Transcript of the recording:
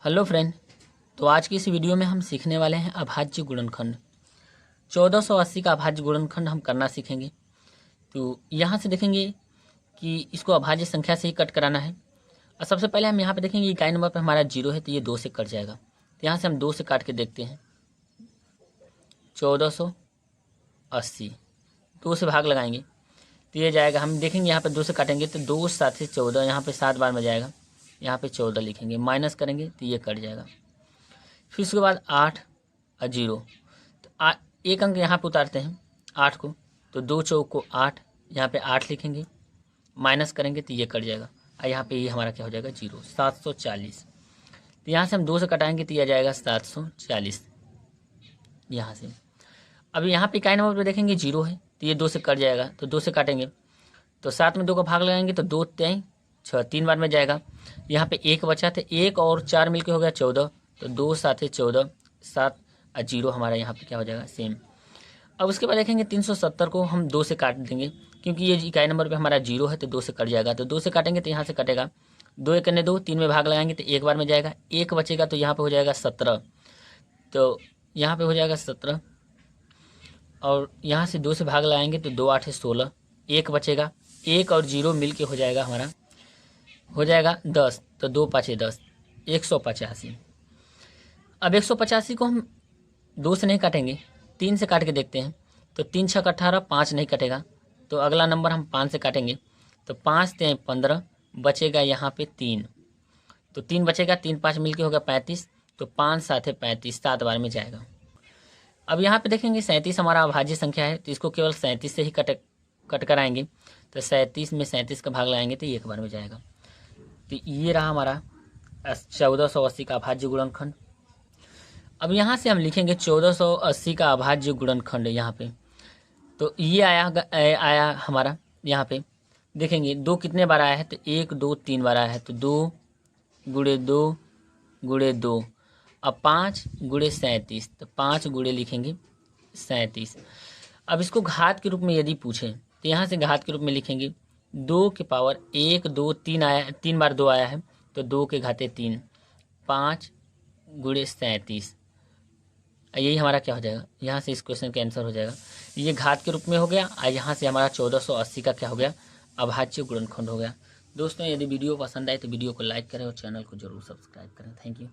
Hello friend. तो आज की इस वीडियो में हम सीखने वाले हैं अभाज्य गुणनखंड। 1480 का अभाज्य गुणनखंड हम करना सीखेंगे। तो यहाँ से देखेंगे कि इसको अभाज्य संख्या से ही कट कराना है। और सबसे पहले हम यहाँ पे देखेंगे इकाई नंबर पर हमारा 0 है, तो ये 2 से कट जाएगा। तो यहाँ से हम 2 से काट के देखते हैं। 1480 2 से भाग लगाएंगे तो ये जाएगा। हम देखेंगे यहाँ पे 2 से काटेंगे तो 2 7 14, यहाँ पे 7 बार में जाएगा। यहाँ पे 14 लिखेंगे, माइनस करेंगे तो ये कट जाएगा। फिर उसके बाद 8 और 0, तो एक अंक यहाँ पे उतारते हैं 8 को, तो 2 चौक को 8, यहाँ पे 8 लिखेंगे, माइनस करेंगे तो ये कट जाएगा। और यहाँ पे ये हमारा क्या हो जाएगा 0, 740। तो यहाँ से हम 2 से कटाएंगे तो यह जाएगा 740 यहाँ से। अब यहाँ पे इकाई नंबर पे देखेंगे 0 है, तो ये 2 से कट जाएगा। तो 2 से काटेंगे तो 7 में 2 का भाग लगाएंगे तो 2 3 6, 3 बार में जाएगा। यहाँ पे 1 बचा, तो 1 और 4 मिलके हो गया 14, तो 2 7 14, 7 और 0 हमारा यहाँ पे क्या हो जाएगा सेम। अब उसके बाद देखेंगे 370 को हम 2 से काट देंगे, क्योंकि ये इकाई नंबर पे हमारा 0 है तो 2 से कट जाएगा। तो 2 से काटेंगे तो यहाँ से कटेगा 2 1 2, 3 में भाग लगाएंगे तो 1 बार में जाएगा। 1 बचेगा तो यहाँ पे हो जाएगा 17, तो यहाँ पे हो जाएगा 17। और यहाँ से 2 से भाग लगाएंगे तो 2 8 16, 1 बचेगा, 1 और 0 मिल के हो जाएगा हमारा, हो जाएगा 10, तो 2 5 10, 185। अब 185 को हम 2 से नहीं काटेंगे, 3 से काट के देखते हैं। तो 3 6 18, 5 नहीं कटेगा, तो अगला नंबर हम 5 से काटेंगे। तो 5 3 15, बचेगा यहाँ पे 3, तो 3 बचेगा, 3 5 मिल के होगा 35, तो 5 7 35, 7 बार में जाएगा। अब यहाँ पे देखेंगे 37 हमारा अभाज्य संख्या है, तो इसको केवल 37 से ही कट कराएंगे। तो 37 में 37 का भाग लगाएंगे तो 1 बार में जाएगा। तो ये रहा हमारा 1480 का अभाज्य गुणनखंड। अब यहाँ से हम लिखेंगे 1480 का अभाज्य गुणनखंड यहाँ पे। तो ये आया हमारा, यहाँ पे देखेंगे 2 कितने बार आया है, तो 1 2 3 बार आया है, तो 2 गुणे 2 गुणे 2। अब 5 गुणे 37, तो 5 गुणे लिखेंगे 37। अब इसको घात के रूप में यदि पूछें तो यहाँ से घात के रूप में लिखेंगे 2 के पावर 1 2 3 आया, 3 बार 2 आया है, तो 2 के घाते 3, 5 गुणे 37। यही हमारा क्या हो जाएगा, यहाँ से इस क्वेश्चन का आंसर हो जाएगा। ये घात के रूप में हो गया, और यहाँ से हमारा 1480 का क्या हो गया, अभाज्य गुणनखंड हो गया। दोस्तों, यदि वीडियो पसंद आए तो वीडियो को लाइक करें और चैनल को जरूर सब्सक्राइब करें। Thank you.